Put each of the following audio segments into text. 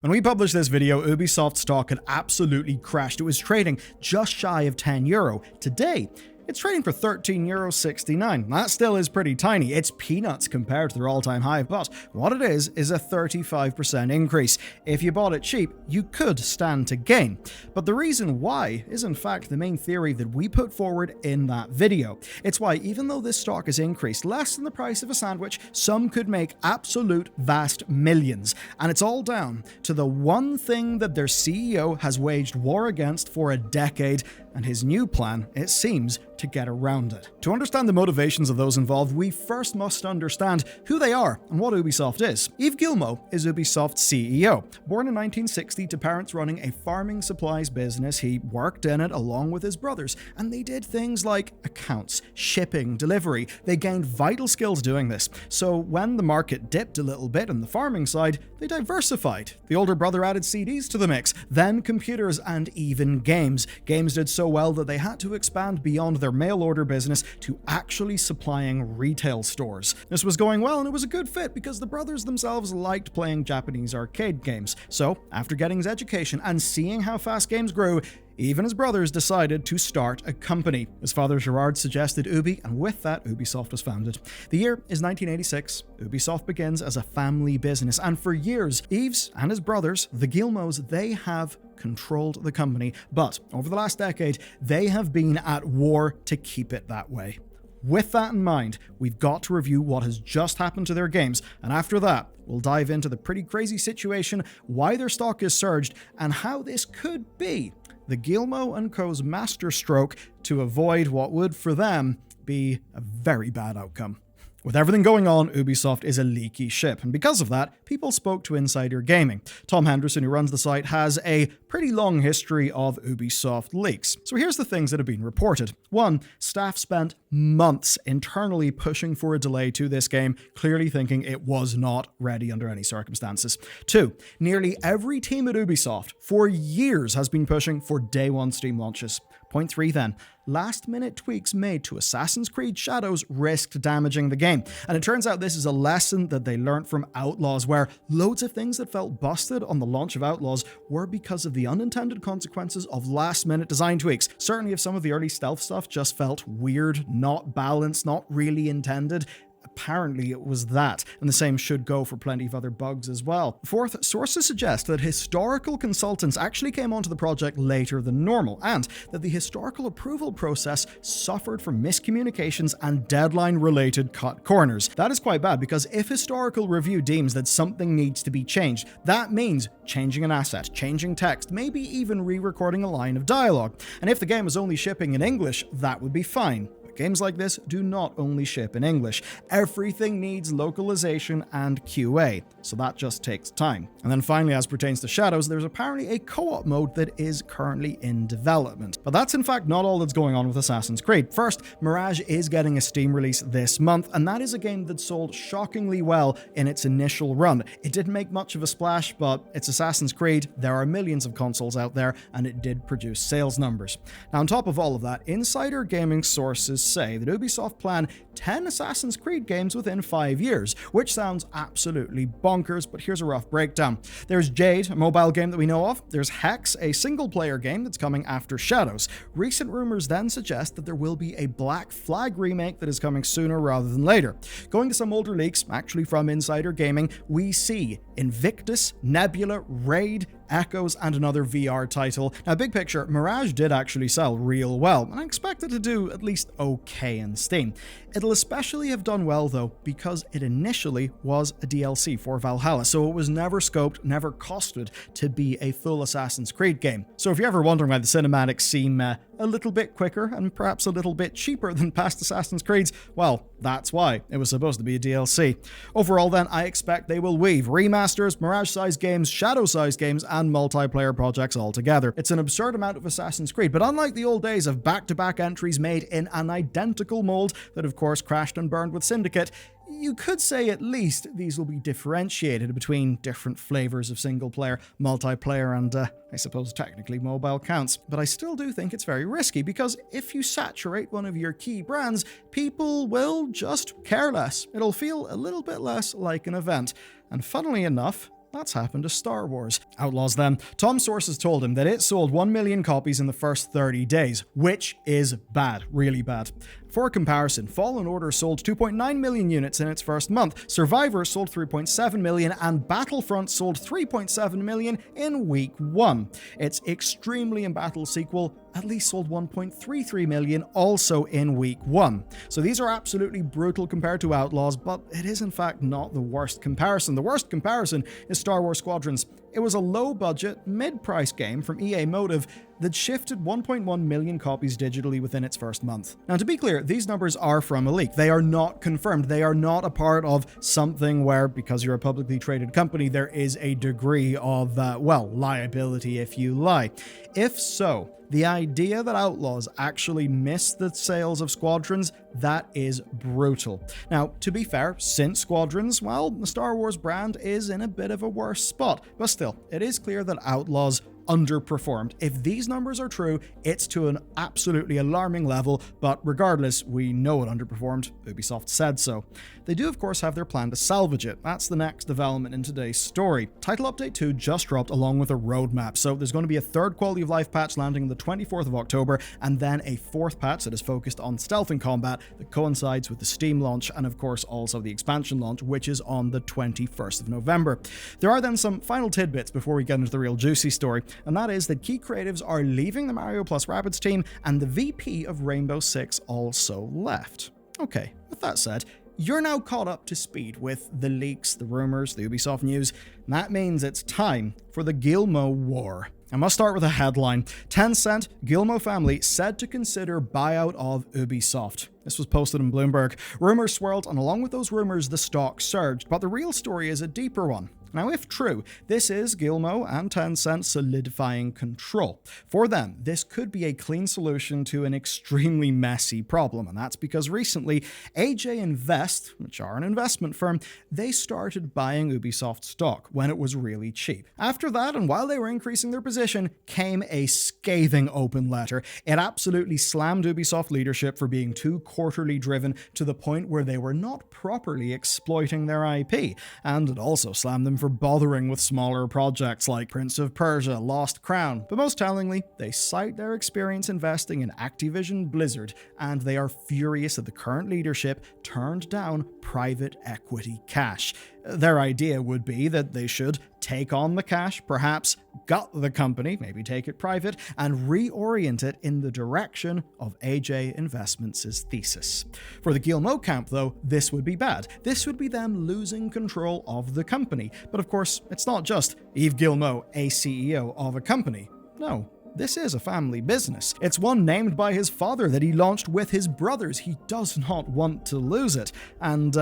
When we published this video, Ubisoft stock had absolutely crashed. It was trading just shy of €10. Today, it's trading for €13.69. That still is pretty tiny. It's peanuts compared to their all-time high, but what it is a 35% increase. If you bought it cheap, you could stand to gain. But the reason why is in fact the main theory that we put forward in that video. It's why even though this stock has increased less than the price of a sandwich, some could make absolute vast millions. And it's all down to the one thing that their CEO has waged war against for a decade, and his new plan, it seems, to get around it. To understand the motivations of those involved, we first must understand who they are and what Ubisoft is. Yves Guillemot is Ubisoft's CEO. Born in 1960 to parents running a farming supplies business, he worked in it along with his brothers, and they did things like accounts, shipping, delivery. They gained vital skills doing this. So when the market dipped a little bit on the farming side, they diversified. The older brother added CDs to the mix, then computers, and even games. Games did so well that they had to expand beyond their mail order business to actually supplying retail stores. This was going well, and it was a good fit because the brothers themselves liked playing Japanese arcade games. So, after getting his education and seeing how fast games grew, even his brothers decided to start a company. His father Gerard suggested Ubi, and with that, Ubisoft was founded. The year is 1986. Ubisoft begins as a family business, and for years, Yves and his brothers, the Guillemots, they have controlled the company, but over the last decade, they have been at war to keep it that way. With that in mind, we've got to review what has just happened to their games, and after that, we'll dive into the pretty crazy situation, why their stock is surged, and how this could be the Guillemot & Co.'s masterstroke to avoid what would, for them, be a very bad outcome. With everything going on, Ubisoft is a leaky ship, and because of that, people spoke to Insider Gaming. Tom Henderson, who runs the site, has a pretty long history of Ubisoft leaks. So here's the things that have been reported. 1. Staff spent months internally pushing for a delay to this game, clearly thinking it was not ready under any circumstances. 2. Nearly every team at Ubisoft for years has been pushing for day one Steam launches. Point 3 then, last-minute tweaks made to Assassin's Creed Shadows risked damaging the game. And it turns out this is a lesson that they learned from Outlaws, where loads of things that felt busted on the launch of Outlaws were because of the unintended consequences of last-minute design tweaks. Certainly if some of the early stealth stuff just felt weird, not balanced, not really intended, apparently it was that, and the same should go for plenty of other bugs as well. 4th, sources suggest that historical consultants actually came onto the project later than normal, and that the historical approval process suffered from miscommunications and deadline-related cut corners. That is quite bad, because if historical review deems that something needs to be changed, that means changing an asset, changing text, maybe even re-recording a line of dialogue. And if the game is only shipping in English, that would be fine. Games like this do not only ship in English. Everything needs localization and QA, so that just takes time. And then finally, as pertains to Shadows, there's apparently a co-op mode that is currently in development. But that's in fact not all that's going on with Assassin's Creed. First, Mirage is getting a Steam release this month, and that is a game that sold shockingly well in its initial run. It didn't make much of a splash, but it's Assassin's Creed, there are millions of consoles out there, and it did produce sales numbers. Now on top of all of that, Insider Gaming sources say that Ubisoft plan 10 Assassin's Creed games within 5 years, which sounds absolutely bonkers, but here's a rough breakdown. There's Jade, a mobile game that we know of. There's Hex, a single-player game that's coming after Shadows. Recent rumors then suggest that there will be a Black Flag remake that is coming sooner rather than later. Going to some older leaks, actually from Insider Gaming, we see Invictus, Nebula, Raid, Echoes, and another VR title. Now, big picture, Mirage did actually sell real well, and I expect it to do at least okay in Steam. It'll especially have done well, though, because it initially was a DLC for Valhalla, so it was never scoped, never costed to be a full Assassin's Creed game. So if you're ever wondering why the cinematics seem a little bit quicker and perhaps a little bit cheaper than past Assassin's Creeds, well, that's why. It was supposed to be a DLC. Overall then, I expect they will weave remasters, Mirage-sized games, Shadow-sized games, and multiplayer projects all together. It's an absurd amount of Assassin's Creed, but unlike the old days of back-to-back entries made in an identical mold that of course crashed and burned with Syndicate, you could say at least these will be differentiated between different flavors of single-player, multiplayer, and I suppose technically mobile counts. But I still do think it's very risky, because if you saturate one of your key brands, people will just care less. It'll feel a little bit less like an event. And funnily enough, That's happened to Star Wars. Outlaws then. Tom's sources told him that it sold 1 million copies in the first 30 days, which is bad, really bad. For comparison, Fallen Order sold 2.9 million units in its first month, Survivor sold 3.7 million, and Battlefront sold 3.7 million in week 1. Its extremely embattled sequel at least sold 1.33 million also in week 1. So these are absolutely brutal compared to Outlaws, but it is in fact not the worst comparison. The worst comparison is Star Wars Squadrons. It was a low-budget, mid-price game from EA Motive that shifted 1.1 million copies digitally within its first month. Now, to be clear, these numbers are from a leak. They are not confirmed. They are not a part of something where, because you're a publicly traded company, there is a degree of, liability if you lie. If so, the idea that Outlaws actually missed the sales of Squadrons, that is brutal. Now, to be fair, since Squadrons, well, the Star Wars brand is in a bit of a worse spot, but still, it is clear that Outlaws underperformed. If these numbers are true, it's to an absolutely alarming level, but regardless, we know it underperformed. Ubisoft said so. They do, of course, have their plan to salvage it. That's the next development in today's story. Title Update 2 just dropped along with a roadmap, so there's going to be a third quality of life patch landing on the 24th of October, and then a fourth patch that is focused on stealth and combat that coincides with the Steam launch, and of course also the expansion launch, which is on the 21st of November. There are then some final tidbits before we get into the real juicy story, and that is that key creatives are leaving the Mario plus Rabbids team, and the VP of Rainbow Six also left. Okay, with that said, you're now caught up to speed with the leaks, the rumors, the Ubisoft news, and that means it's time for the Gilmo War. I must start with a headline. Tencent, Gilmo family said to consider buyout of Ubisoft. This was posted in Bloomberg. Rumors swirled, and along with those rumors, the stock surged. But the real story is a deeper one. Now, if true, this is Gilmo and Tencent solidifying control. For them, this could be a clean solution to an extremely messy problem, and that's because recently, AJ Invest, which are an investment firm, they started buying Ubisoft stock when it was really cheap. After that, and while they were increasing their position, came a scathing open letter. It absolutely slammed Ubisoft leadership for being too quarterly driven to the point where they were not properly exploiting their IP, and it also slammed them for bothering with smaller projects like Prince of Persia, Lost Crown. But most tellingly, they cite their experience investing in Activision Blizzard, and they are furious that the current leadership turned down private equity cash. Their idea would be that they should take on the cash, perhaps gut the company, maybe take it private, and reorient it in the direction of AJ Investments' thesis. For the Gilmo camp, though, this would be bad. This would be them losing control of the company. But of course, it's not just Yves Gilmo, a CEO of a company. No. This is a family business. It's one named by his father that he launched with his brothers. He does not want to lose it. And,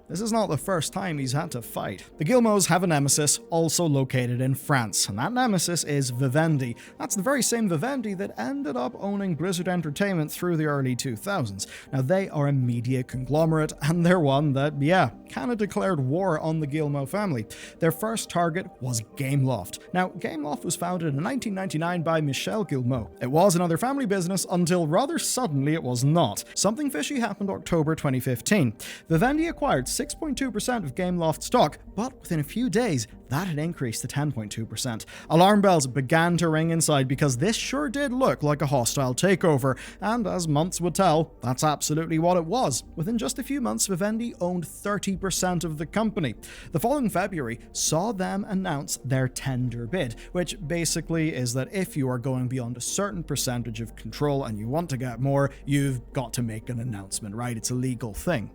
this is not the first time he's had to fight. The Gilmos have a nemesis also located in France, and that nemesis is Vivendi. That's the very same Vivendi that ended up owning Blizzard Entertainment through the early 2000s. Now, they are a media conglomerate, and they're one that, kind of declared war on the Gilmo family. Their first target was Gameloft. Now, Gameloft was founded in 1999 by Michel Gilmo. It was another family business until rather suddenly it was not. Something fishy happened October 2015. Vivendi acquired 6.2% of Gameloft stock, but within a few days, that had increased to 10.2%. Alarm bells began to ring inside because this sure did look like a hostile takeover, and as months would tell, that's absolutely what it was. Within just a few months, Vivendi owned 30% of the company. The following February saw them announce their tender bid, which basically is that if you are going beyond a certain percentage of control and you want to get more, you've got to make an announcement, right? It's a legal thing.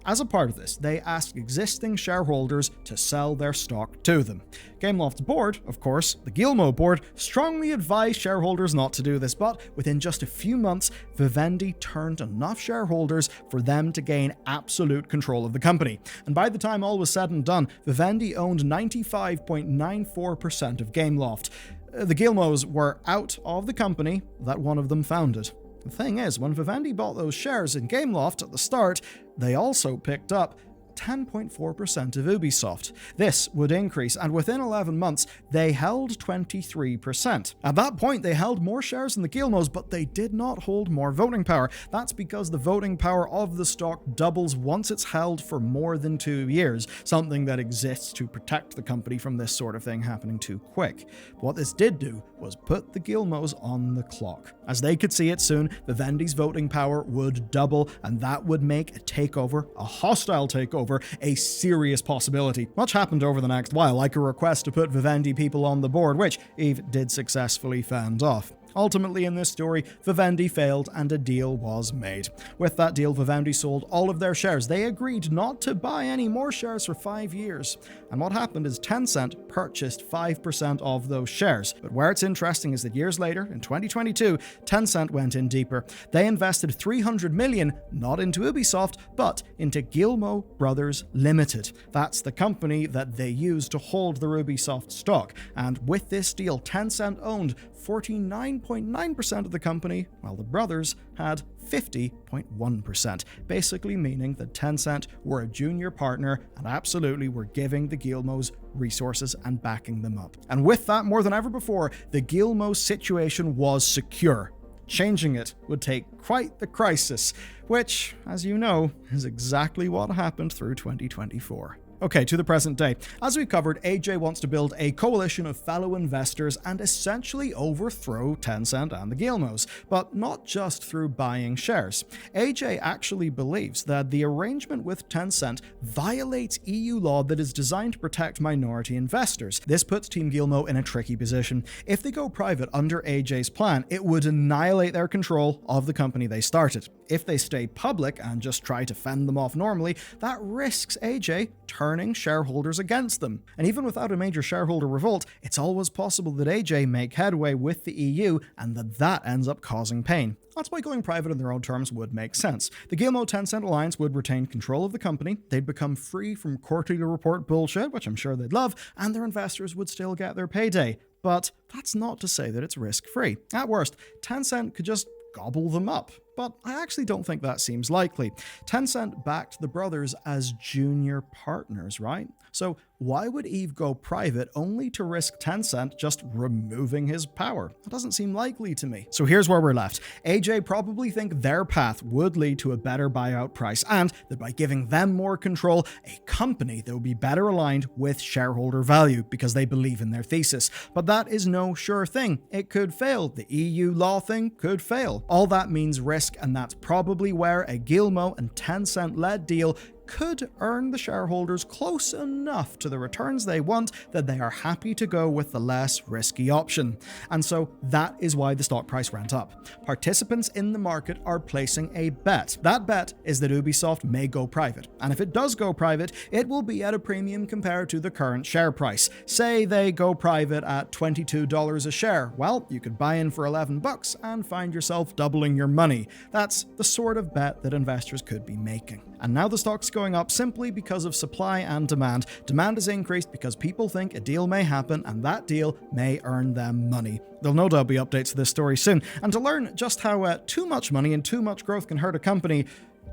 As a part of this, they asked existing shareholders to sell their stock to them. Gameloft's board, of course, the Gilmo board, strongly advised shareholders not to do this, but within just a few months, Vivendi turned enough shareholders for them to gain absolute control of the company. And by the time all was said and done, Vivendi owned 95.94% of Gameloft. The Gilmos were out of the company that one of them founded. The thing is, when Vivendi bought those shares in Gameloft at the start, they also picked up 10.4% of Ubisoft. This would increase, and within 11 months, they held 23%. At that point, they held more shares than the Guillemets, but they did not hold more voting power. That's because the voting power of the stock doubles once it's held for more than 2 years, something that exists to protect the company from this sort of thing happening too quick. What this did do was put the Guillemets on the clock. As they could see it soon, Vivendi's voting power would double, and that would make a takeover, a hostile takeover, a serious possibility. Much happened over the next while, like a request to put Vivendi people on the board, which Eve did successfully fend off. Ultimately, in this story, Vivendi failed and a deal was made. With that deal, Vivendi sold all of their shares. They agreed not to buy any more shares for 5 years. And what happened is Tencent purchased 5% of those shares. But where it's interesting is that years later, in 2022, Tencent went in deeper. They invested 300 million, not into Ubisoft, but into Guillemot Brothers Limited. That's the company that they use to hold the Ubisoft stock. And with this deal, Tencent owned 49.9% of the company, while the brothers had 50.1%, basically meaning that Tencent were a junior partner and absolutely were giving the Guillemets resources and backing them up. And with that, more than ever before, the Guillemets situation was secure. Changing it would take quite the crisis, which, as you know, is exactly what happened through 2024. Okay, to the present day. As we covered, AJ wants to build a coalition of fellow investors and essentially overthrow Tencent and the Guillemets, but not just through buying shares. AJ actually believes that the arrangement with Tencent violates EU law that is designed to protect minority investors. This puts Team Guillemot in a tricky position. If they go private under AJ's plan, it would annihilate their control of the company they started. If they stay public and just try to fend them off normally, that risks AJ turning shareholders against them. And even without a major shareholder revolt, it's always possible that AJ make headway with the EU and that ends up causing pain. That's why going private on their own terms would make sense. The Guillemot-Tencent alliance would retain control of the company, they'd become free from quarterly report bullshit, which I'm sure they'd love, and their investors would still get their payday. But that's not to say that it's risk-free. At worst, Tencent could just gobble them up. But I actually don't think that seems likely. Tencent backed the brothers as junior partners, right? So why would Eve go private only to risk Tencent just removing his power? That doesn't seem likely to me. So here's where we're left. AJ probably think their path would lead to a better buyout price, and that by giving them more control, a company that would be better aligned with shareholder value because they believe in their thesis. But that is no sure thing. It could fail. The EU law thing could fail. All that means risk, and that's probably where a Guillemot and Tencent-led deal could earn the shareholders close enough to the returns they want that they are happy to go with the less risky option. And so that is why the stock price went up. Participants in the market are placing a bet. That bet is that Ubisoft may go private. And if it does go private, it will be at a premium compared to the current share price. Say they go private at $22 a share. Well, you could buy in for $11 and find yourself doubling your money. That's the sort of bet that investors could be making. And now the stock's going up simply because of supply and demand. Demand has increased because people think a deal may happen and that deal may earn them money. There'll no doubt be updates to this story soon. And to learn just how too much money and too much growth can hurt a company,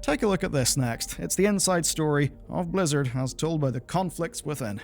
take a look at this next. It's the inside story of Blizzard as told by the conflicts within.